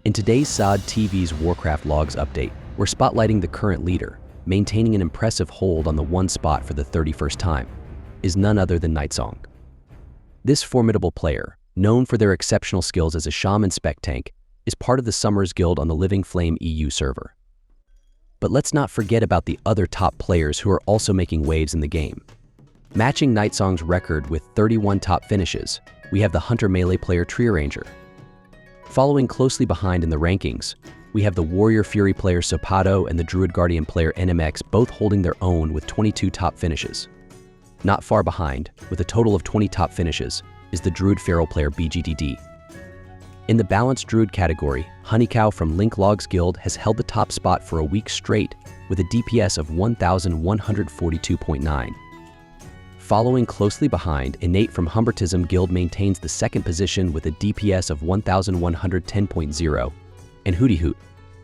In today's SOD TV's Warcraft Logs update, we're spotlighting the current leader, maintaining an impressive hold on the one spot for the 31st time, is none other than Nightsong. This formidable player, known for their exceptional skills as a Shaman spec tank, is part of the Summers Guild on the Living Flame EU server. But let's not forget about the other top players who are also making waves in the game. Matching Nightsong's record with 31 top finishes, we have the Hunter melee player Tree Ranger. Following closely behind in the rankings, we have the Warrior Fury player Sopato and the Druid Guardian player NMX both holding their own with 22 top finishes. Not far behind, with a total of 20 top finishes, is the Druid Feral player BGDD. In the balanced Druid category, Honeycow from Link Logs Guild has held the top spot for a week straight with a DPS of 1,142.9. Following closely behind, Innate from Humbertism Guild maintains the second position with a DPS of 1,110.0, and Hooty Hoot,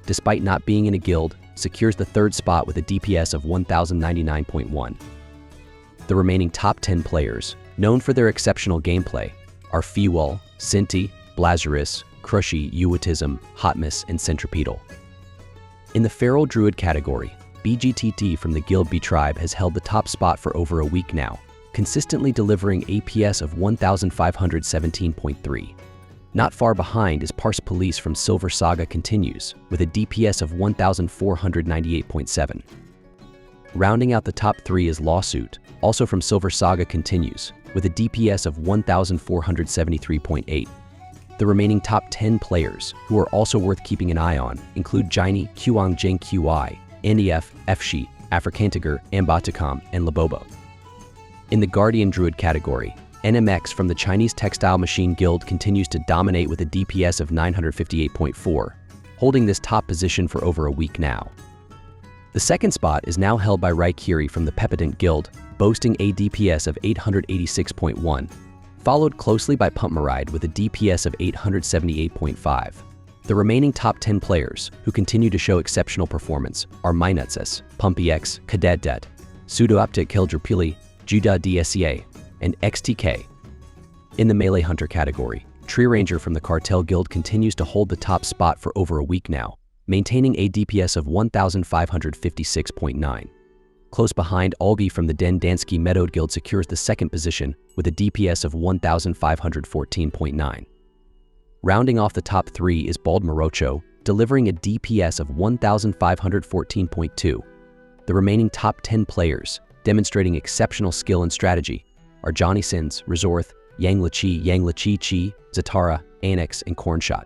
despite not being in a guild, secures the third spot with a DPS of 1,099.1. The remaining top 10 players, known for their exceptional gameplay, are Feewall, Sinti, Blazarus, Crushy, Uwatism, Hotmas, and Centripetal. In the Feral Druid category, BGTT from the Guild B Tribe has held the top spot for over a week now, consistently delivering APS of 1,517.3. Not far behind is Parse Police from Silver Saga Continues, with a DPS of 1,498.7. Rounding out the top 3 is Lawsuit, also from Silver Saga Continues, with a DPS of 1,473.8. The remaining top 10 players, who are also worth keeping an eye on, include Jini, Qang Jing QI, NEF, Fshi, Africantiger, Ambatakam, and Labobo. In the Guardian Druid category, NMX from the Chinese Textile Machine Guild continues to dominate with a DPS of 958.4, holding this top position for over a week now. The second spot is now held by Raikiri from the Pepident Guild, boasting a DPS of 886.1, followed closely by Pumpmaride with a DPS of 878.5. The remaining top 10 players, who continue to show exceptional performance, are Minutsus, PumpyX, Kadeddet, Pseudo-Optic Keldrupili, Judah DSEA, and XTK. In the Melee Hunter category, Tree Ranger from the Cartel Guild continues to hold the top spot for over a week now, maintaining a DPS of 1,556.9. Close behind, Olgi from the Dendansky Meadow Guild secures the second position with a DPS of 1,514.9. Rounding off the top 3 is Bald Morocho, delivering a DPS of 1,514.2. The remaining top 10 players, demonstrating exceptional skill and strategy, are Johnny Sins, Resorth, Yang Lachi Chi, Zatara, Annex, and Cornshot.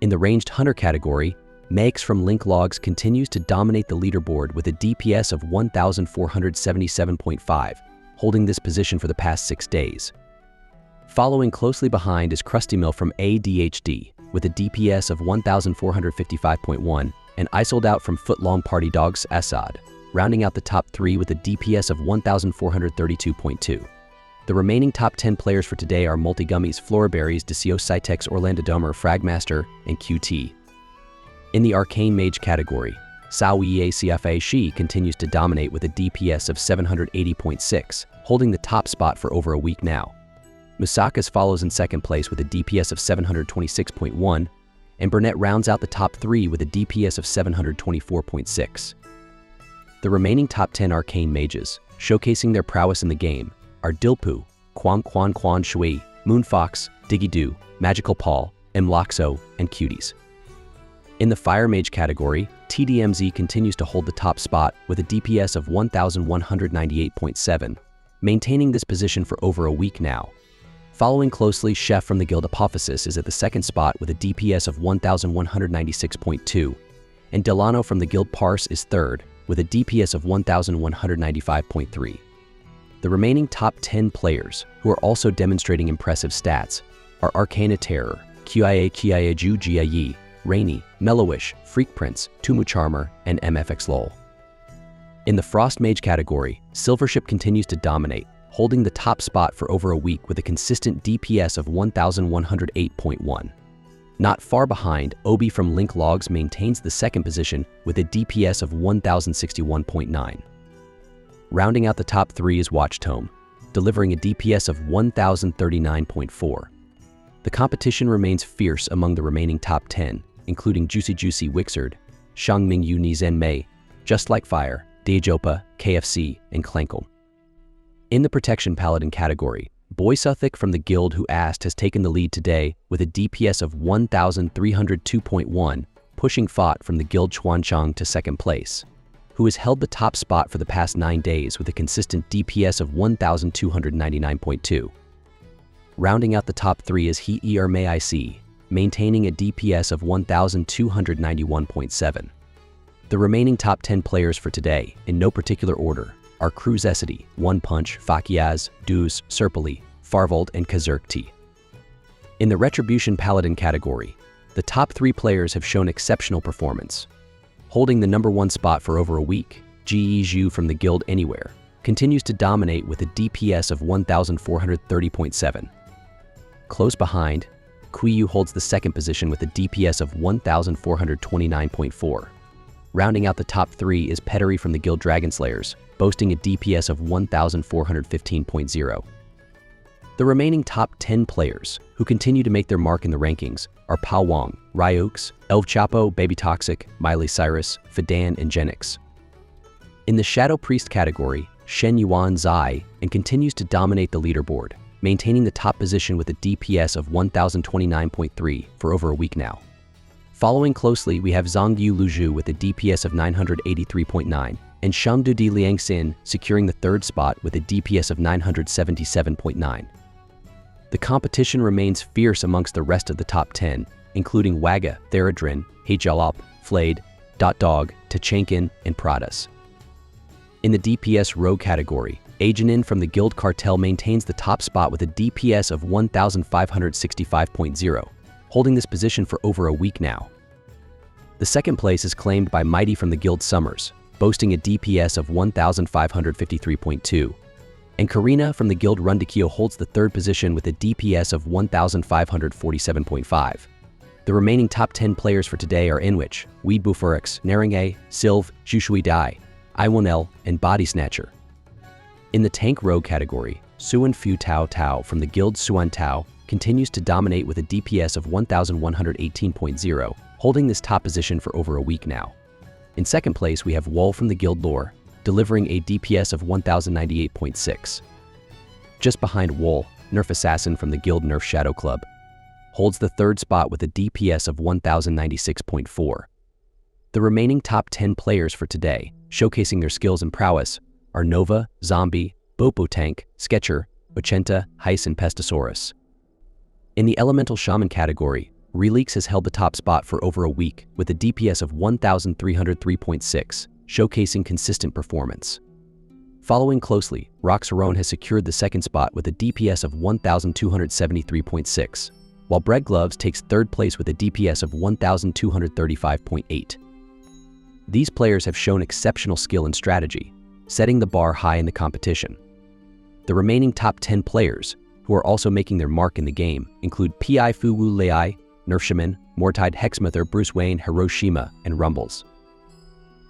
In the Ranged Hunter category, Megs from Link Logs continues to dominate the leaderboard with a DPS of 1,477.5, holding this position for the past 6 days. Following closely behind is Krusty Mill from ADHD with a DPS of 1,455.1, and Isoled Out from Footlong Party Dogs Assad, rounding out the top 3 with a DPS of 1,432.2. The remaining top 10 players for today are Multigummies, Floraberries, Decio Cytex, Orlandodomer, Fragmaster, and QT. In the Arcane Mage category, Sao Yie CFA Shi continues to dominate with a DPS of 780.6, holding the top spot for over a week now. Musakas follows in second place with a DPS of 726.1, and Burnett rounds out the top 3 with a DPS of 724.6. The remaining top 10 Arcane Mages, showcasing their prowess in the game, are Dilpu, Quan Shui, Moonfox, Diggy-Doo, Magical Paul, Mloxo, and Cuties. In the Fire Mage category, TDMZ continues to hold the top spot with a DPS of 1,198.7, maintaining this position for over a week now. Following closely, Chef from the Guild Apophysis is at the second spot with a DPS of 1,196.2, and Delano from the Guild Parse is third with a DPS of 1,195.3. The remaining top 10 players, who are also demonstrating impressive stats, are Arcana Terror, Kia Ju Gia, Rainy, Mellowish, Freak Prince, Tumu Charmer, and MFX LOL. In the Frost Mage category, Silvership continues to dominate, holding the top spot for over a week with a consistent DPS of 1,108.1. Not far behind, Obi from Link Logs maintains the second position with a DPS of 1,061.9. Rounding out the top 3 is Watchtome, delivering a DPS of 1,039.4. The competition remains fierce among the remaining top 10, including Juicy Juicy Wixard, Shangming Yu Ni Zen Mei, Just Like Fire, Dejopa, KFC, and Clankel. In the Protection Paladin category, Boy Suthick from the guild Who Asked has taken the lead today with a DPS of 1,302.1, pushing Fought from the guild Chuanchang to second place, who has held the top spot for the past 9 days with a consistent DPS of 1,299.2. Rounding out the top 3 is Heat Er May I See, maintaining a DPS of 1,291.7. The remaining top 10 players for today, in no particular order, are Cruzesity, One Punch, Fakiaz, Duz, Serpali, Farvold, and Kazurk. In the Retribution Paladin category, the top 3 players have shown exceptional performance. Holding the number 1 spot for over a week, Ji Zhu from the guild Anywhere continues to dominate with a DPS of 1,430.7. Close behind, Qiyu holds the second position with a DPS of 1,429.4. Rounding out the top 3 is Pettery from the guild Dragonslayers, boasting a DPS of 1,415.0. The remaining top 10 players, who continue to make their mark in the rankings, are Pao Wang, Ryux, Elf Chapo, Baby Toxic, Miley Cyrus, Fadan, and Genix. In the Shadow Priest category, Shen Yuan Zai and continues to dominate the leaderboard, maintaining the top position with a DPS of 1,029.3 for over a week now. Following closely, we have Zhongyu Luzhu with a DPS of 983.9, and Shangdu Di Liangxin securing the third spot with a DPS of 977.9. The competition remains fierce amongst the rest of the top 10, including Waga, Theradrin, Heijalop, Flayed, Dog, Tachankin, and Pradas. In the DPS Rogue category, Ajanin from the Guild Cartel maintains the top spot with a DPS of 1,565.0, holding this position for over a week now. The second place is claimed by Mighty from the Guild Summers, boasting a DPS of 1,553.2, and Karina from the guild Rundikyo holds the third position with a DPS of 1,547.5. The remaining top 10 players for today are Inwich, Weed Bufurix, Naringe, Sylv, Jushui Dai, Iwonel, and Body Snatcher. In the Tank Rogue category, Suan Fu Tao Tao from the guild Suan Tao continues to dominate with a DPS of 1,118.0, holding this top position for over a week now. In second place, we have Wall from the guild Lore, delivering a DPS of 1,098.6. Just behind Wall, Nerf Assassin from the guild Nerf Shadow Club holds the third spot with a DPS of 1,096.4. The remaining top 10 players for today, showcasing their skills and prowess, are Nova, Zombie, Bopo Tank, Sketcher, Ochenta, Heis, and Pestosaurus. In the Elemental Shaman category, Relix has held the top spot for over a week with a DPS of 1,303.6, showcasing consistent performance. Following closely, Roxaron has secured the second spot with a DPS of 1,273.6, while Bread Gloves takes third place with a DPS of 1,235.8. These players have shown exceptional skill and strategy, setting the bar high in the competition. The remaining top 10 players, who are also making their mark in the game, include Pi Fu Wu Lei, Nerfshaman, Mortide Hexmother, Bruce Wayne, Hiroshima, and Rumbles.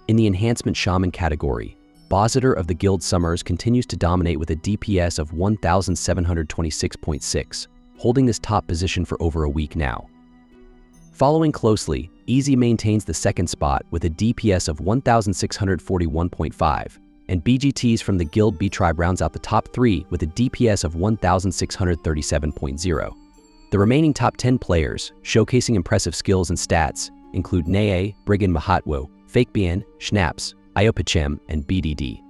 In the Enhancement Shaman category, Boziter of the Guild Summers continues to dominate with a DPS of 1,726.6, holding this top position for over a week now. Following closely, Easy maintains the second spot with a DPS of 1,641.5, and BGTs from the Guild B-Tribe rounds out the top 3 with a DPS of 1,637.0. The remaining top 10 players, showcasing impressive skills and stats, include Nae, Brigand Mahatwo, Fakebian, Schnaps, Iopachem, and BDD.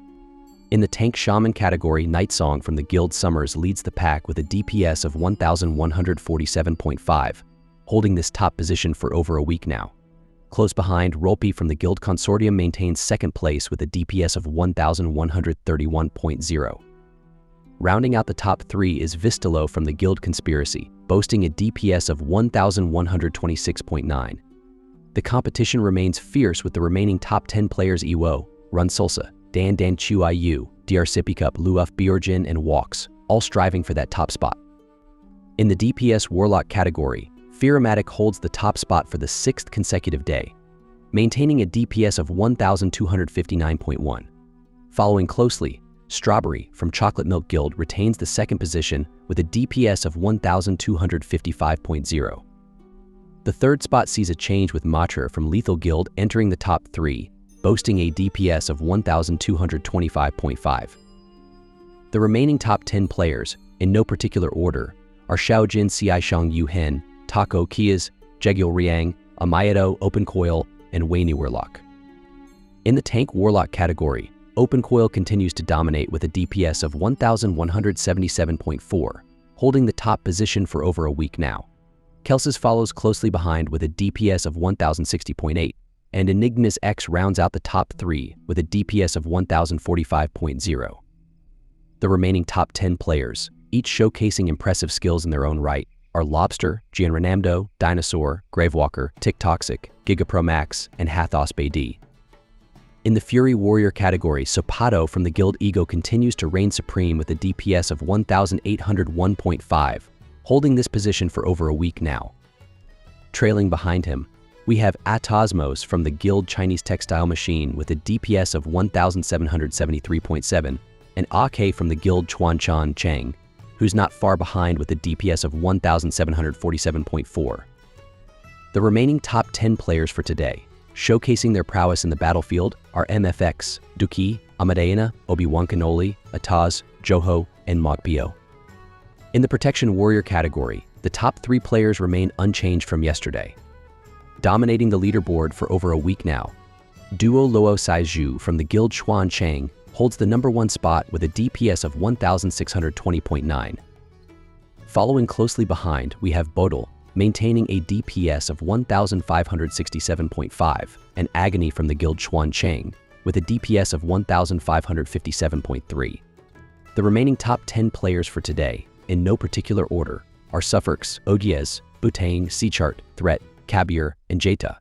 In the Tank Shaman category, Night Song from the Guild Summers leads the pack with a DPS of 1,147.5, holding this top position for over a week now. Close behind, Rolpi from the Guild Consortium maintains second place with a DPS of 1,131.0. Rounding out the top 3 is Vistalo from the Guild Conspiracy, boasting a DPS of 1,126.9. The competition remains fierce with the remaining top 10 players Iwo, Run Sulsa, Dan Dan Chu Iu, DR Sipikup, Luaf Bjorjin, and Walks, all striving for that top spot. In the DPS Warlock category, Firamatic holds the top spot for the 6th consecutive day, maintaining a DPS of 1,259.1. Following closely, Strawberry from Chocolate Milk Guild retains the second position with a DPS of 1255.0. The third spot sees a change with Matra from Lethal Guild entering the top 3, boasting a DPS of 1225.5. The remaining top 10 players, in no particular order, are Xiaojin Xiaishang Yuhen, Tako Kias, Jegil Riang, Amayato Open Coil, and Weini Warlock. In the Tank Warlock category, Open Coil continues to dominate with a DPS of 1177.4, holding the top position for over a week now. Kelsis follows closely behind with a DPS of 1060.8, and Enigma's X rounds out the top 3 with a DPS of 1045.0. The remaining top 10 players, each showcasing impressive skills in their own right, are Lobster, Gianrenamdo, Dinosaur, Gravewalker, TikToxic, GigaPro Max, and Hathos Badi. In the Fury Warrior category, Sopato from the Guild Ego continues to reign supreme with a DPS of 1801.5, holding this position for over a week now. Trailing behind him, we have Atasmos from the Guild Chinese Textile Machine with a DPS of 1773.7, and Ake from the Guild Chuanchan Cheng, who's not far behind with a DPS of 1747.4. The remaining top 10 players for today, showcasing their prowess in the battlefield, are MFX, Duki, Amadeina, Obi-Wan Kenobi, Ataz, Joho, and Mogpio. In the Protection Warrior category, the top 3 players remain unchanged from yesterday. Dominating the leaderboard for over a week now, Duo Luo Saizhu from the Guild Chuan Cheng holds the #1 spot with a DPS of 1620.9. Following closely behind, we have Bodil, maintaining a DPS of 1567.5, and Agony from the Guild Chuan Cheng with a DPS of 1557.3. The remaining top 10 players for today, in no particular order, are Suffix, Ogies, Butang, Seachart, Threat, Kabir, and Jeta.